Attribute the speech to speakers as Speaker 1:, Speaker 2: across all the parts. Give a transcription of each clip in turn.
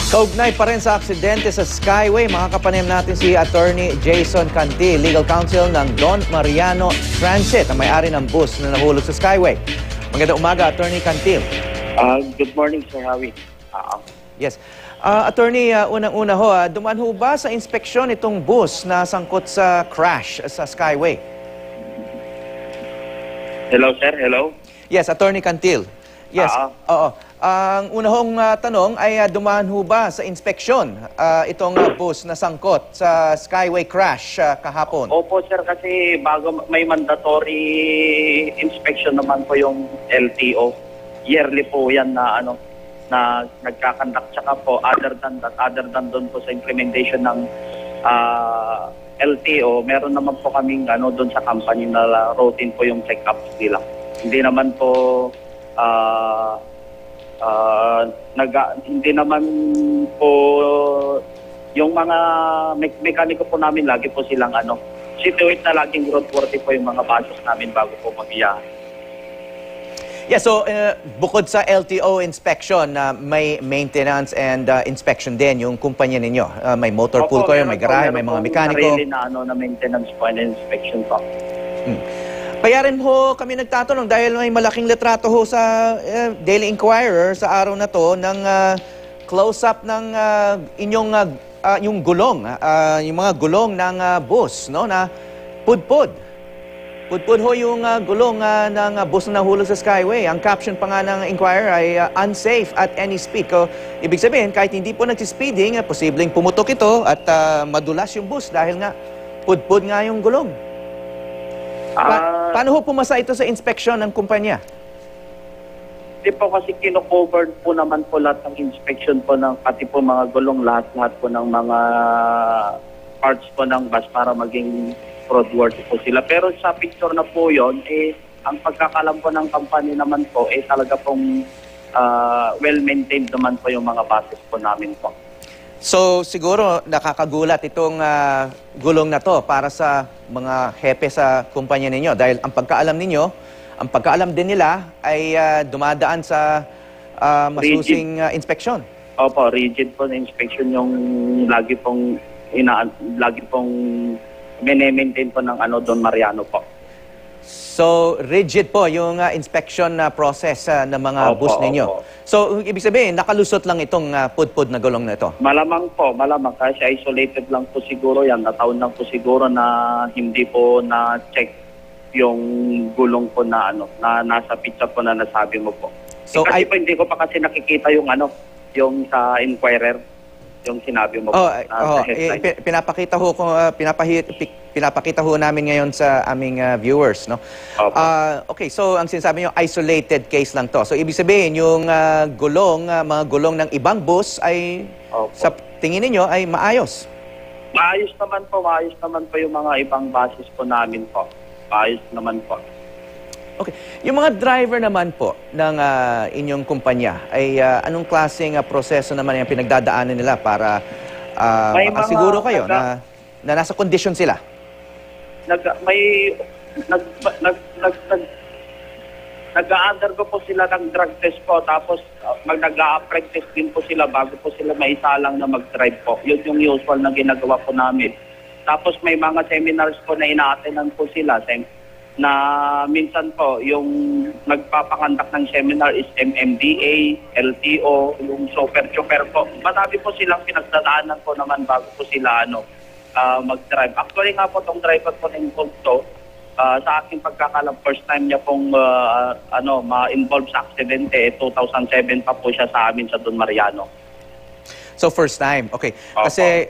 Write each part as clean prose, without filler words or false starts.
Speaker 1: Kaugnay pa rin sa aksidente sa Skyway, makakapanim natin si Attorney Jason Cantil, Legal Counsel ng Don Mariano Transit, ang may-ari ng bus na nahulog sa Skyway. Magandang umaga, Attorney Cantil.
Speaker 2: Good morning, Sir Howie.
Speaker 1: Yes. Attorney, unang-una ho, dumaan ho ba sa inspeksyon itong bus na sangkot sa crash sa Skyway?
Speaker 2: Hello, sir. Hello.
Speaker 1: Yes, Attorney Cantil. Yes, oo. Ang una hong tanong ay dumaan ho ba sa inspeksyon itong bus na sangkot sa Skyway crash kahapon?
Speaker 2: Opo, sir, kasi bago may mandatory inspection naman po yung LTO. Yearly po yan na na nagkakandak. Tsaka po, other than doon po sa implementation ng LTO, meron naman po kaming doon sa company na routine po yung check-ups nila. Hindi naman po hindi naman po yung mga mekaniko po namin lagi po silang situate na laging roadworthy po yung mga buses namin bago po mag-iyahan.
Speaker 1: Yeah, so bukod sa LTO inspection, may maintenance and inspection din yung kumpanya ninyo. May motor pool kayo, may garahe, may mga mekaniko.
Speaker 2: Sarili na maintenance po and inspection po.
Speaker 1: Kaya rin ho kami nagtatanong dahil may malaking litrato ho sa Daily Inquirer sa araw na to ng close-up ng inyong yung gulong, yung mga gulong ng bus, no, na pudpud. Pudpud ho yung gulong ng bus na nahulog sa Skyway. Ang caption pa nga ng Inquirer ay unsafe at any speed. Ibig sabihin, kahit hindi po nagsispeeding, posibleng pumutok ito at madulas yung bus dahil nga pudpud nga yung gulong. Paano ho pumasa ito sa inspeksyon ng kumpanya?
Speaker 2: Hindi po kasi kino-covered po naman po lahat ng inspection po ng pati po mga gulong, lahat po ng mga parts po ng bus para maging roadworthy po sila. Pero sa picture na po yon, ang pagkakalam po ng company naman po, talaga pong well-maintained naman po yung mga buses po namin po.
Speaker 1: So siguro nakakagulat itong gulong na to para sa mga hepe sa kumpanya ninyo dahil ang pagkaalam din nila ay dumadaan sa masusing inspeksyon.
Speaker 2: Opo, rigid po na inspection yung lagi pong maintain po ng Don Mariano po.
Speaker 1: So rigid po yung inspection process ng mga bus ninyo.
Speaker 2: Opo.
Speaker 1: So ibig sabihin nakalusot lang itong pudpud na gulong na ito.
Speaker 2: Malamang kasi isolated lang po siguro yan. Nataon lang po siguro na hindi po na-check yung gulong po na na nasa picture po na nasabi mo po. So kasi po hindi ko pa kasi nakikita yung yung sa Inquirer, yung sinabi mo po. Pinapakita ho namin ngayon sa aming viewers, no? Okay, so ang sinasabi niyo isolated case lang to. So ibig sabihin yung mga gulong ng ibang bus ay sa tingin niyo ay maayos. Maayos naman po yung mga ibang buses po namin po. Maayos naman po.
Speaker 1: Okay. Yung mga driver naman po ng inyong kumpanya ay anong klaseng proseso naman yung pinagdadaanan nila para makasiguro kayo na nasa kondisyon sila?
Speaker 2: Nag-undergo po sila ng drug test po, tapos nag-a-practice din po sila bago po sila maisalang na mag-drive po. Yun yung usual na ginagawa po namin. Tapos may mga seminars po na ina-attendan po sila na minsan po yung nagpapakandak ng seminar is MMDA, LTO, yung chauffeur po. Marami po silang pinagdadaanan po naman bago po sila mag-drive. Actually nga po itong driver po na involved to, sa aking pagkakalam, first time niya pong ma-involve sa aksidente, 2007 pa po siya sa amin sa Don Mariano.
Speaker 1: So first time, okay. Kasi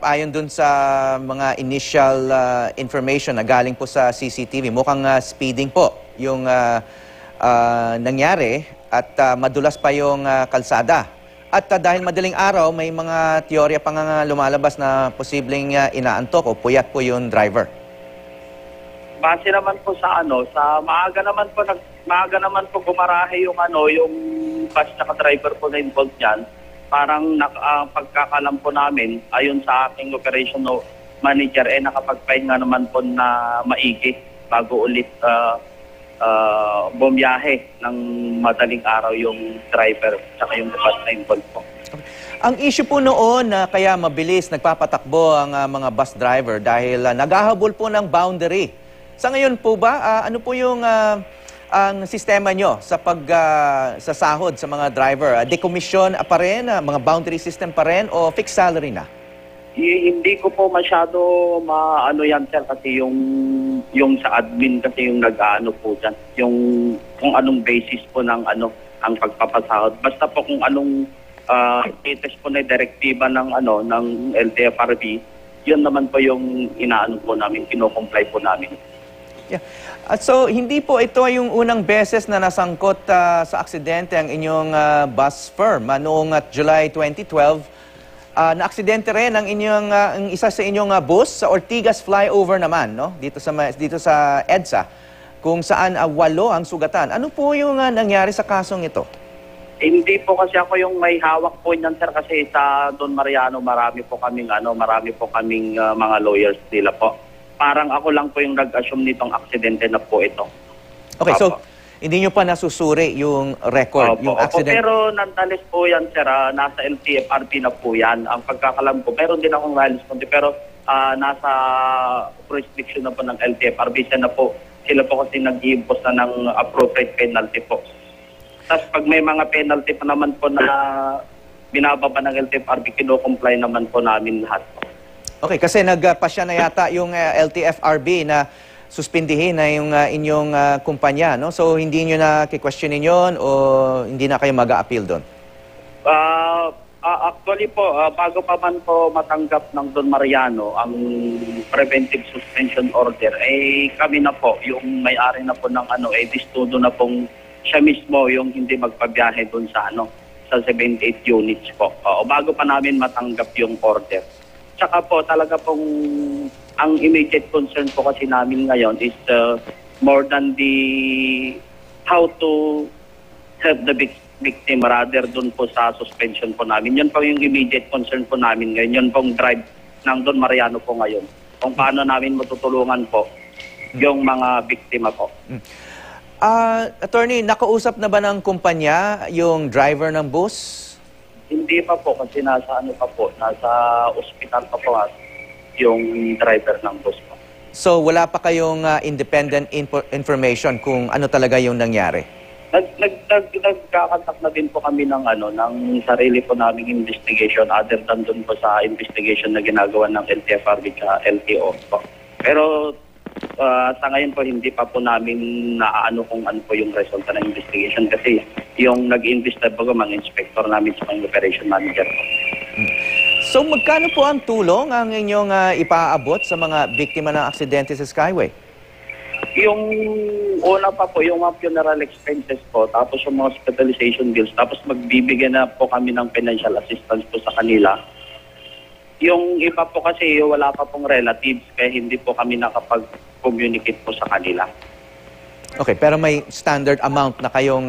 Speaker 1: ayon dun sa mga initial information na galing po sa CCTV, mukhang speeding po yung nangyari at madulas pa yung kalsada. At dahil madaling araw, may mga teorya pa nga lumalabas na posibleng inaantok o puyat po yung driver.
Speaker 2: Base naman po sa maaga naman po gumarahe yung yung bus na driver po na involved niyan. Parang pagkakalam po namin, ayon sa aking operational manager, nakapagpahinga naman po na maigi bago ulit bumiyahe ng madaling araw yung driver tsaka yung bus na involved po.
Speaker 1: Ang issue po noon na kaya mabilis nagpapatakbo ang mga bus driver dahil naghahabol po ng boundary. Sa ngayon po ba, ano po yung ang sistema nyo sa sa sahod sa mga driver? Decommission pa rin, mga boundary system pa rin o fixed salary na?
Speaker 2: Hindi ko po masyado maano yan sir kasi yung sa admin kasi yung nag-aano po dyan. Yung kung anong basis po ng ang pagpapasahod. Basta po kung anong latest po na direktiba ng LTFRB, yun naman po yung inaano po namin, kino-comply po namin.
Speaker 1: Yeah. So, hindi po ito yung unang beses na nasangkot sa aksidente ang inyong bus firm. Noong July 2012, na-aksidente rin ang isa sa inyong bus sa Ortigas flyover naman, no? Dito sa EDSA, kung saan 8 ang sugatan. Ano po yung nangyari sa kasong ito?
Speaker 2: Hindi po kasi ako yung may hawak po niyan sir kasi sa Don Mariano marami po kaming mga lawyers nila po. Parang ako lang po yung nag-assume nitong aksidente na po ito.
Speaker 1: Okay, so hindi nyo pa nasusuri yung record, yung accident?
Speaker 2: Pero nonetheless po yan, sir. Nasa LTFRB na po yan. Ang pagkakalam ko, meron din akong violence control, pero nasa jurisdiction na po ng LTFRB. Sila po kasi nag-i-impose na ng appropriate penalty po. Tapos pag may mga penalty pa naman po na binababa ng LTFRB, kino-comply naman po namin lahat.
Speaker 1: Okay, kasi nagpasya na yata yung LTFRB na suspindihin na yung inyong kumpanya, no? So, hindi nyo na kikwestiyonin yun o hindi na kayo mag-a-appeal doon?
Speaker 2: Actually po, bago pa man po matanggap ng Don Mariano ang preventive suspension order, kami na po, yung may-ari na po ng distudo na pong siya mismo yung hindi magpabiyahe doon sa 78 units po. Bago pa namin matanggap yung order. Tsaka po talaga pong ang immediate concern po kasi namin ngayon is more than the how to help the victim rather dun po sa suspension po namin. Yun po yung immediate concern po namin ngayon. Yun pong drive ng Don Mariano po ngayon. Kung paano namin matutulungan po yung mga biktima po.
Speaker 1: Attorney, nakausap na ba ng kumpanya yung driver ng bus?
Speaker 2: Hindi pa po kasi nasa ospital pa po yung driver ng bus po.
Speaker 1: So wala pa kayong independent information kung ano talaga yung nangyari?
Speaker 2: Nagkakantak na din po kami ng sarili po naming investigation other than dun po sa investigation na ginagawa ng LTFRB at LTO po. Pero sa ngayon po hindi pa po namin naaano kung ano po yung resulta ng investigation kasi yung nag-investigate po mga inspector namin sa mga operation manager po.
Speaker 1: So magkano po ang tulong ang inyong ipaabot sa mga biktima ng aksidente sa Skyway?
Speaker 2: Yung una pa po, yung mga funeral expenses po, tapos yung mga hospitalization bills, tapos magbibigyan na po kami ng financial assistance po sa kanila. Yung iba po kasi wala pa pong relatives kaya hindi po kami nakapag-communicate po sa kanila. Okay,
Speaker 1: pero may standard amount na kayong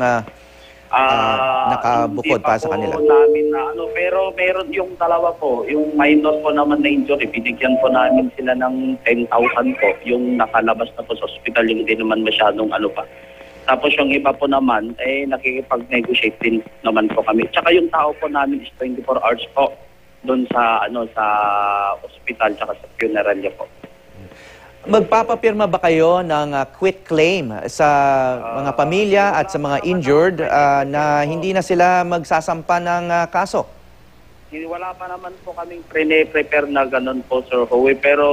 Speaker 1: nakabukod para sa kanila?
Speaker 2: Hindi pa po namin pero meron yung dalawa po, yung minor po naman na injury, binigyan po namin sila ng 10,000 po, yung nakalabas na po sa hospital, yung hindi naman masyadong pa. Tapos yung iba po naman, nakikipag-negotiate din naman po kami. Tsaka yung tao po namin is 24 hours po doon sa sa ospital tsaka sa funeralia po.
Speaker 1: Magpapapirma ba kayo ng quit claim sa mga pamilya at sa mga injured na hindi na sila magsasampa ng kaso?
Speaker 2: Wala pa naman po kaming prepare na ganun po, Sir Howie, pero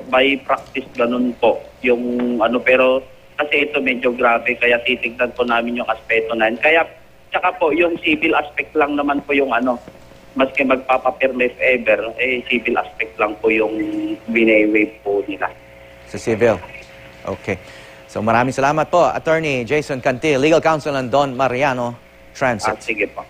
Speaker 2: by practice ganun po. Yung pero kasi ito medyo grabe kaya titignan po namin yung aspeto na yun. Kaya tsaka po yung civil aspect lang naman po yung maski magpapapirma if ever, civil aspect lang po yung binay-waive po nila.
Speaker 1: Sa civil. Okay. So maraming salamat po, Attorney Jason Cantil, Legal Counsel ng Don Mariano Transit.
Speaker 2: Sige po.